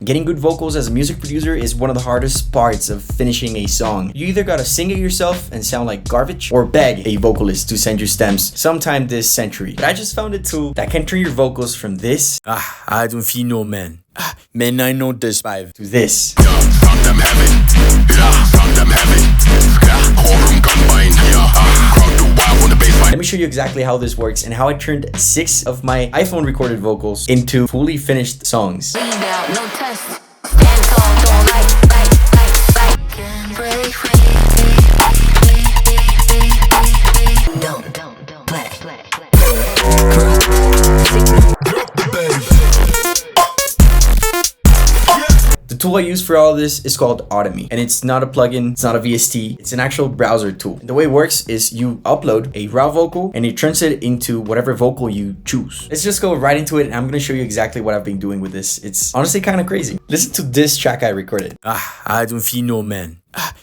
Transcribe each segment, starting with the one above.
Getting good vocals as a music producer is one of the hardest parts of finishing a song. You either gotta sing it yourself and sound like garbage, or beg a vocalist to send you stems sometime this century. But I just found a tool that can turn your vocals from this, I don't feel no man. Man, I know this vibe. to this. Let me show you exactly how this works and how I turned 6 of my iPhone recorded vocals into fully finished songs. The tool I use for all of this is called Audimee, and it's not a plugin, it's not a VST, it's an actual browser tool. The way it works is you upload a raw vocal and it turns it into whatever vocal you choose. Let's just go right into it, and I'm gonna show you exactly what I've been doing with this. It's honestly kind of crazy. Listen to this track I recorded. I don't feel no man.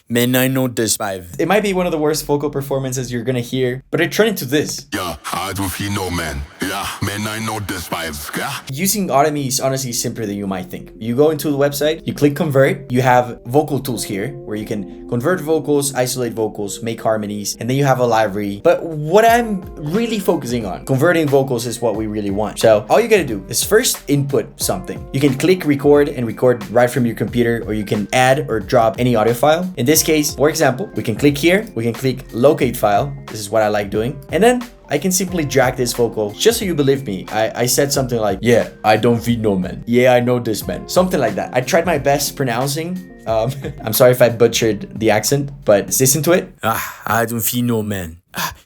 Man, I know this vibe. It might be one of the worst vocal performances you're gonna hear, but it turned into this. Yeah, I don't feel no man. Yeah, man, I know this vibes. Yeah. Using Audimee is honestly simpler than you might think. You go into the website, you click convert, you have vocal tools here where you can convert vocals, isolate vocals, make harmonies, and then you have a library. But what I'm really focusing on, converting vocals, is what we really want. So all you gotta do is first input something. You can click record and record right from your computer, or you can add or drop any audio file. In this case, for example, we can click here, we can click locate file. This is what I like doing. And then I can simply drag this vocal. Just so you believe me, I said something like, yeah, I don't feel no man. Yeah, I know this man. Something like that. I tried my best pronouncing. I'm sorry if I butchered the accent, but listen to it. I don't feel no man.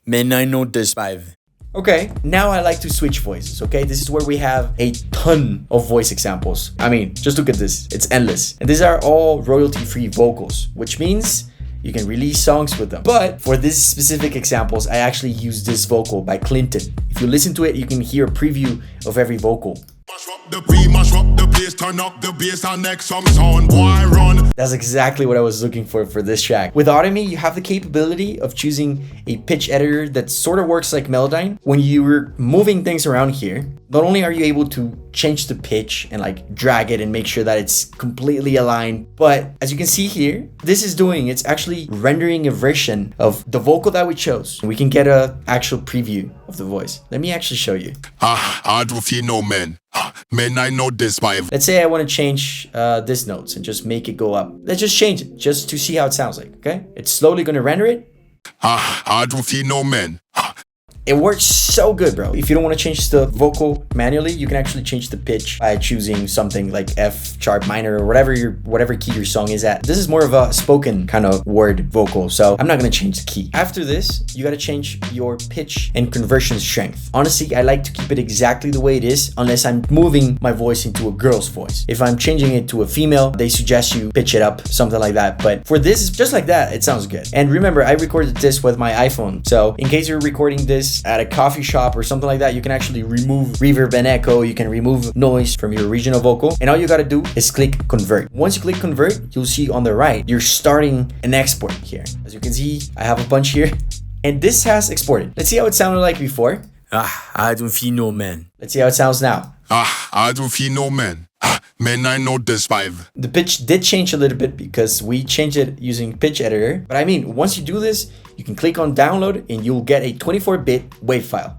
Man, I know this vibe. Okay, now I like to switch voices, okay? This is where we have a ton of voice examples. I mean, just look at this, it's endless. And these are all royalty-free vocals, which means you can release songs with them. But for these specific examples, I actually use this vocal by Clinton. If you listen to it, you can hear a preview of every vocal. Mash up the place, turn up the bass, and next some sound, boy, run. That's exactly what I was looking for this track. With Audimee, you have the capability of choosing a pitch editor that sort of works like Melodic. When you're moving things around here, not only are you able to change the pitch and like drag it and make sure that it's completely aligned, but as you can see here, it's actually rendering a version of the vocal that we chose. We can get an actual preview of the voice. Let me actually show you. I don't feel no man. Man, I know this vibe. Let's say I want to change this notes and just make it go up. Let's just change it just to see how it sounds like, okay? It's slowly going to render it. I don't feel no man. It works so good, bro. If you don't want to change the vocal manually, you can actually change the pitch by choosing something like F sharp minor or whatever key your song is at. This is more of a spoken kind of word vocal, so I'm not going to change the key. After this, you got to change your pitch and conversion strength. Honestly, I like to keep it exactly the way it is unless I'm moving my voice into a girl's voice. If I'm changing it to a female, they suggest you pitch it up, something like that. But for this, just like that, it sounds good. And remember, I recorded this with my iPhone. So in case you're recording this at a coffee shop or something like that, you can actually remove reverb and echo. You can remove noise from your original vocal, and all you got to do is click convert. Once you click convert, you'll see on the right you're starting an export here. As you can see, I have a bunch here, and this has exported. Let's see how it sounded like before. I don't feel no man. Let's see how it sounds now. I don't feel no man. Man, I know this vibe. The pitch did change a little bit because we changed it using pitch editor. But I mean, once you do this, you can click on download and you'll get a 24-bit WAV file.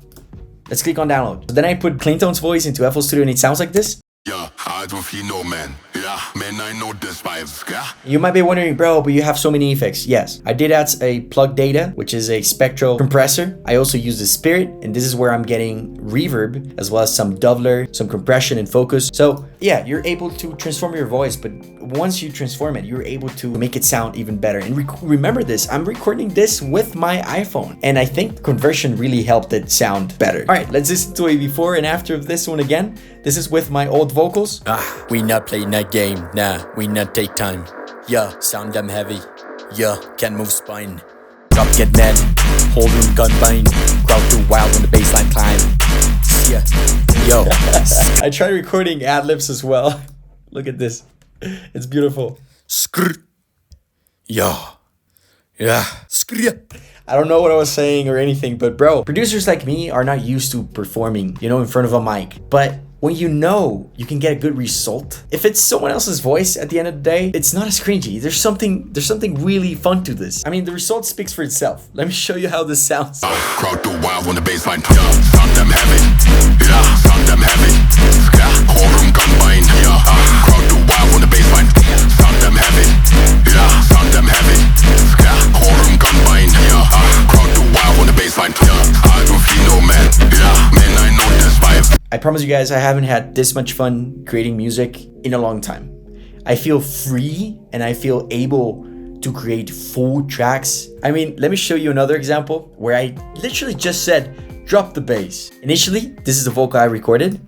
Let's click on download. So then I put Clinton's voice into FL Studio and it sounds like this. Yeah, I don't feel no man. Yeah, man, I know this vibes. Yeah. You might be wondering, bro, but you have so many effects. Yes, I did add a plug data, which is a spectral compressor. I also use the spirit, and this is where I'm getting reverb, as well as some doubler, some compression and focus. So yeah, you're able to transform your voice, but once you transform it, you're able to make it sound even better. And remember this, I'm recording this with my iPhone, and I think conversion really helped it sound better. All right, let's listen to a before and after of this one again. This is with my old vocals. We not play that game. Nah, we not take time. Yeah, sound them heavy. Yeah, can move spine. Drop get mad, holding gun bind. Crowd too wild when the baseline climb. Yeah, yo. I tried recording ad-libs as well. Look at this. It's beautiful. Skr. Yo. Yeah. Skr. I don't know what I was saying or anything, but bro, producers like me are not used to performing, in front of a mic. But when you know you can get a good result, if it's someone else's voice at the end of the day, it's not as cringy. There's something really fun to this. I mean, the result speaks for itself. Let me show you how this sounds. Crowd too wild when the bassline, yeah, sound them heavy, yeah, sound them heavy, yeah, AutoM combined, yeah, crowd too wild when the bassline, sound them heavy, yeah, sound them heavy, yeah, AutoM combined, yeah, crowd too wild when the bassline, yeah, I don't feel no man, yeah, man, I know this vibe. I promise you guys, I haven't had this much fun creating music in a long time. I feel free and I feel able to create full tracks. I mean, let me show you another example where I literally just said, drop the bass. Initially, this is the vocal I recorded.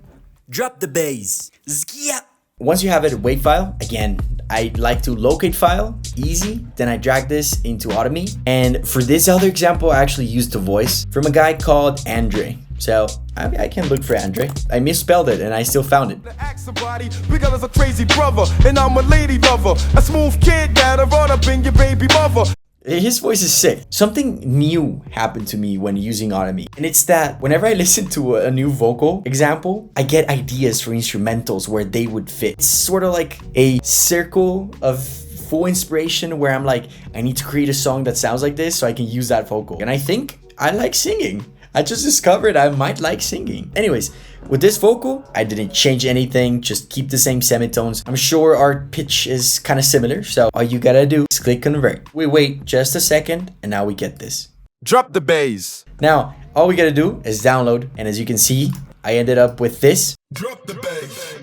Drop the bass. Zkia. Once you have it a WAV file, again, I like to locate file, easy. Then I drag this into Audimee. And for this other example, I actually used the voice from a guy called Andre. So I can look for Andre. I misspelled it and I still found it. Because a crazy brother and I'm a lady lover, a smooth kid that'll run up in your baby mother. His voice is sick. Something new happened to me when using Audimee. And it's that whenever I listen to a new vocal example, I get ideas for instrumentals where they would fit. It's sort of like a circle of full inspiration where I'm like, I need to create a song that sounds like this so I can use that vocal. And I think I like singing. I just discovered I might like singing. Anyways, with this vocal, I didn't change anything, just keep the same semitones. I'm sure our pitch is kind of similar, so all you gotta do is click convert. We wait just a second, and now we get this. Drop the bass. Now, all we gotta do is download, and as you can see, I ended up with this. Drop the bass.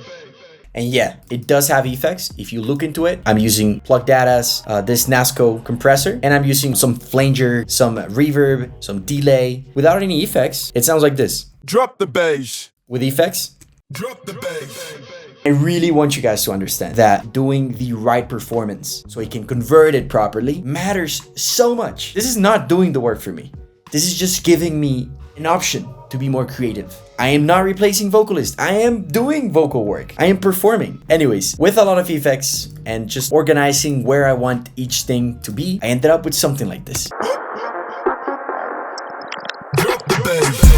And yeah, it does have effects. If you look into it, I'm using plug datas, this NASCO compressor, and I'm using some flanger, some reverb, some delay. Without any effects, it sounds like this. Drop the bass. With effects, Drop the bass. I really want you guys to understand that doing the right performance so you can convert it properly matters so much. This is not doing the work for me. This is just giving me an option to be more creative. I am not replacing vocalists. I am doing vocal work. I am performing. Anyways, with a lot of effects and just organizing where I want each thing to be, I ended up with something like this. Drop the bass.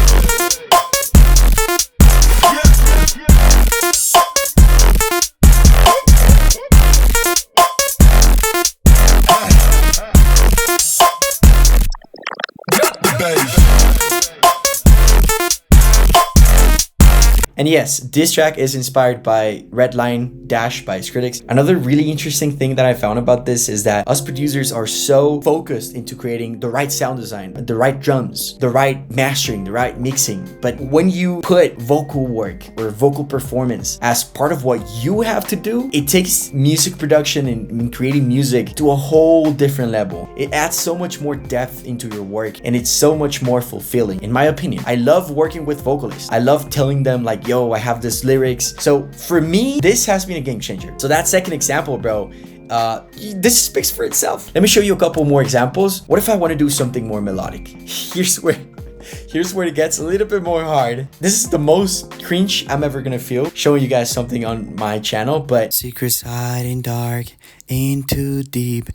And yes, this track is inspired by Redline Dash by Skrillex. Another really interesting thing that I found about this is that us producers are so focused into creating the right sound design, the right drums, the right mastering, the right mixing. But when you put vocal work or vocal performance as part of what you have to do, it takes music production and creating music to a whole different level. It adds so much more depth into your work and it's so much more fulfilling, in my opinion. I love working with vocalists. I love telling them like, yo, I have this lyrics. So for me, this has been a game changer. So that second example, bro, this speaks for itself. Let me show you a couple more examples. What if I want to do something more melodic? Here's where it gets a little bit more hard. This is the most cringe I'm ever gonna feel showing you guys something on my channel, but Secrets hiding dark, ain't too deep.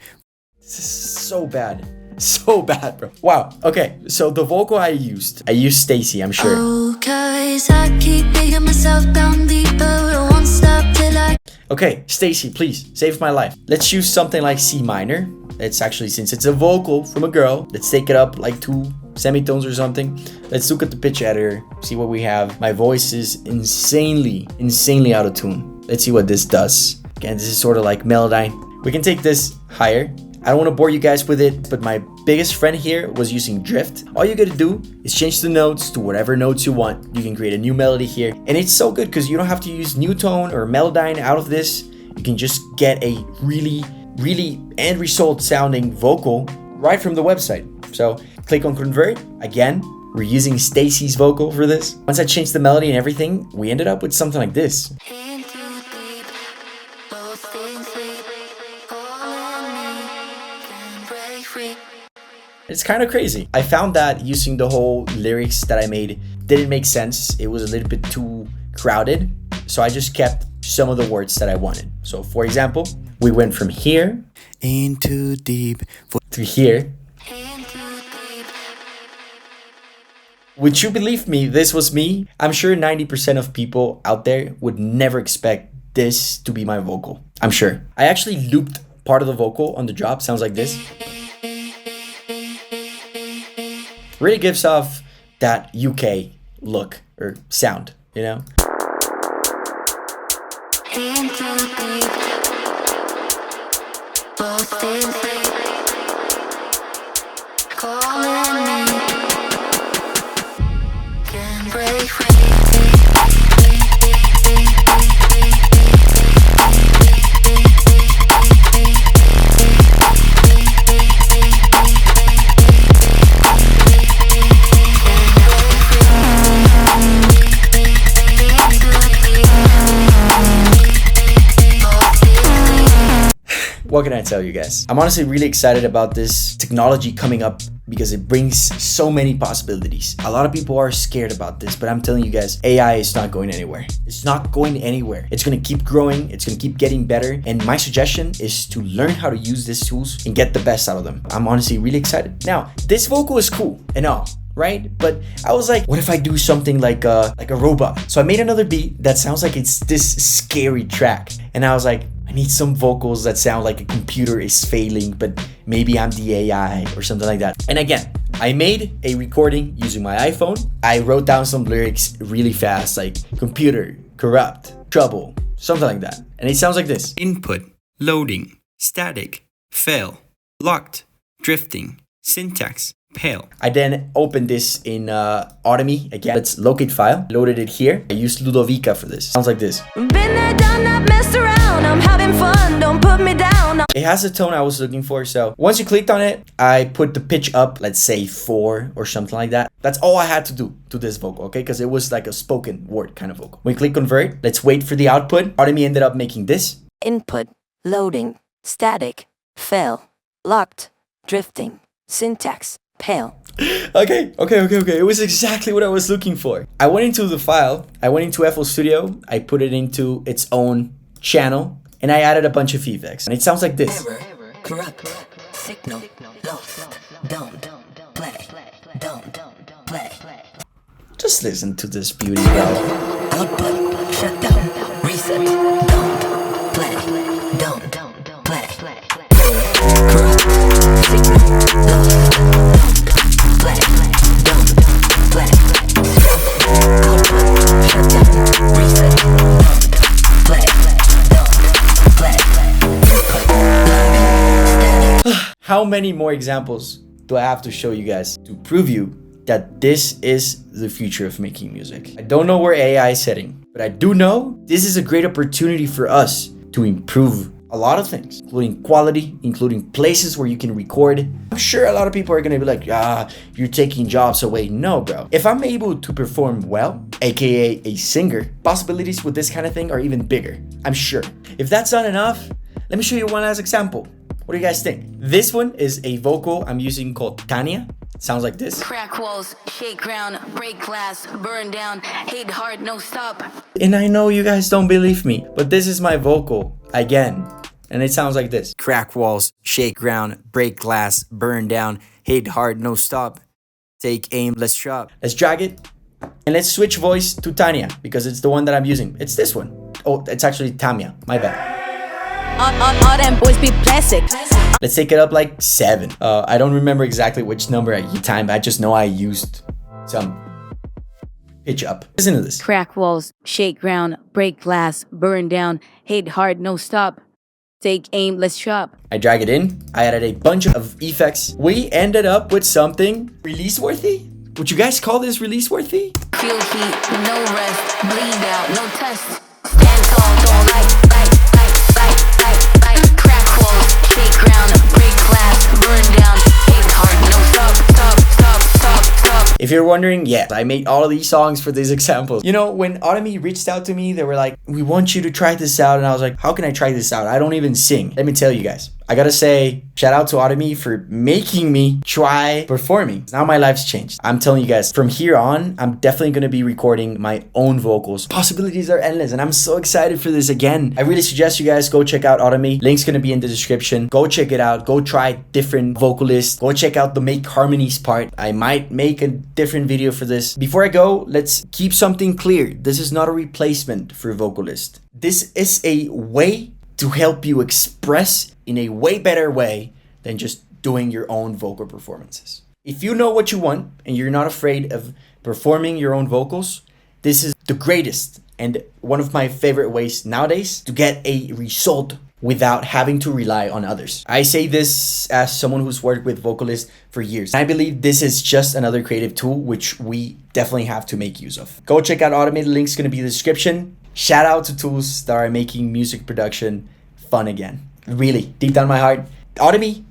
this is so bad. So bad, bro. Wow. Okay, so the vocal I used Stacy, I'm sure. Oh, 'cause I keep digging myself down deeper. I won't stop till I. Okay, Stacy, please save my life. Let's use something like C minor. It's actually, since it's a vocal from a girl, let's take it up like 2 semitones or something. Let's look at the pitch editor, see what we have. My voice is insanely out of tune. Let's see what this does. Again, this is sort of like Melodic. We can take this higher. I don't want to bore you guys with it, but my biggest friend here was using drift. All you gotta do is change the notes to whatever notes you want. You can create a new melody here. And it's so good because you don't have to use new tone or Melodyne out of this. You can just get a really end result sounding vocal right from the website. So click on convert. Again, we're using Stacy's vocal for this. Once I changed the melody and everything, we ended up with something like this. In too deep, both things sleep, calling me, can break free. It's kind of crazy. I found that using the whole lyrics that I made didn't make sense. It was a little bit too crowded. So I just kept some of the words that I wanted. So for example, we went from here In too deep. to here. In too deep. Would you believe me? This was me. I'm sure 90% of people out there would never expect this to be my vocal. I'm sure. I actually looped part of the vocal on the drop. Sounds like this. Really gives off that UK look or sound, you know? What can I tell you guys? I'm honestly really excited about this technology coming up because it brings so many possibilities. A lot of people are scared about this, but I'm telling you guys, AI is not going anywhere. It's not going anywhere. It's gonna keep growing. It's gonna keep getting better. And my suggestion is to learn how to use these tools and get the best out of them. I'm honestly really excited. Now, this vocal is cool and all, right? But I was like, what if I do something like a robot? So I made another beat that sounds like it's this scary track. And I was like, I need some vocals that sound like a computer is failing, but maybe I'm the AI or something like that. And again, I made a recording using my iPhone. I wrote down some lyrics really fast, like computer, corrupt, trouble, something like that. And it sounds like this. Input, loading, static, fail, locked, drifting, syntax, pale. I then opened this in Audimee. Again, let's locate file. Loaded it here. I used Ludovica for this. Sounds like this. Been there, done that, messed around. I'm having fun. Don't put me down. It has the tone I was looking for. So once you clicked on it, I put the pitch up, let's say 4 or something like that. That's all I had to do to this vocal, okay? Because it was like a spoken word kind of vocal. When we click convert, let's wait for the output. Audimee ended up making this. Input, loading, static, fail, locked, drifting, syntax, pale. Okay. It was exactly what I was looking for. I went into the file. I went into FL Studio. I put it into its own channel. And I added a bunch of effects. And it sounds like this. Error, corrupt, signal, lost, don't, play, don't, play. Just listen to this beauty, bro. Output, shut down, reset, don't, play, don't, play. Corrupt, signal, lost, don't, play, don't, play. Output, shut down, reset, don't, play, don't, play. Input, loading, static. How many more examples do I have to show you guys to prove you that this is the future of making music? I don't know where AI is heading, but I do know this is a great opportunity for us to improve a lot of things, including quality, including places where you can record. I'm sure a lot of people are gonna be like, you're taking jobs away. No, bro. If I'm able to perform well, aka a singer, possibilities with this kind of thing are even bigger, I'm sure. If that's not enough, let me show you one last example. What do you guys think? This one is a vocal I'm using called Tanya. It sounds like this. Crack walls, shake ground, break glass, burn down, hate hard, no stop. And I know you guys don't believe me, but this is my vocal again. And it sounds like this. Crack walls, shake ground, break glass, burn down, hit hard, no stop. Take aim, let's drop. Let's drag it. And let's switch voice to Tanya because it's the one that I'm using. It's this one. Oh, it's actually Tamia. My bad. All them boys be plastic. Let's take it up like 7. I don't remember exactly which number I timed. I just know I used some pitch up. Listen to this. Crack walls, shake ground, break glass, burn down, hit hard, no stop. Take aim, let's chop. I drag it in. I added a bunch of effects. We ended up with something release worthy. Would you guys call this release worthy? Feel heat, no rest, bleed out, no test. Stand tall, don't like. Crack walls, shake ground, break glass, burn down, hate hard, no stop. If you're wondering, yeah, I made all of these songs for these examples. You know, when Audimee reached out to me, they were like, we want you to try this out. And I was like, how can I try this out? I don't even sing. Let me tell you guys, I gotta say, shout out to Audimee for making me try performing. Now my life's changed. I'm telling you guys, from here on, I'm definitely gonna be recording my own vocals. Possibilities are endless, and I'm so excited for this again. I really suggest you guys go check out Audimee. Link's gonna be in the description. Go check it out. Go try different vocalists. Go check out the make harmonies part. I might make a different video for this. Before I go, let's keep something clear. This is not a replacement for vocalist. This is a way to help you express in a way better way than just doing your own vocal performances. If you know what you want and you're not afraid of performing your own vocals, this is the greatest and one of my favorite ways nowadays to get a result without having to rely on others. I say this as someone who's worked with vocalists for years. I believe this is just another creative tool which we definitely have to make use of. Go check out AutoM. The link's gonna be in the description. Shout out to tools that are making music production fun again. Really, deep down my heart. Audimee,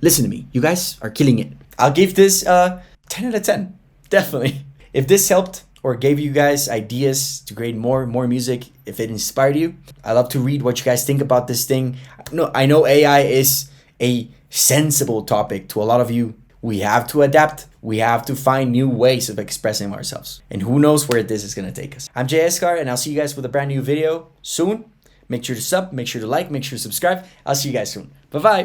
listen to me. You guys are killing it. I'll give this 10 out of 10. Definitely. If this helped or gave you guys ideas to create more music, if it inspired you, I love to read what you guys think about this thing. No, I know AI is a sensible topic to a lot of you. We have to adapt. We have to find new ways of expressing ourselves. And who knows where this is going to take us. I'm Jay Eskar, and I'll see you guys with a brand new video soon. Make sure to sub, make sure to like, make sure to subscribe. I'll see you guys soon. Bye-bye.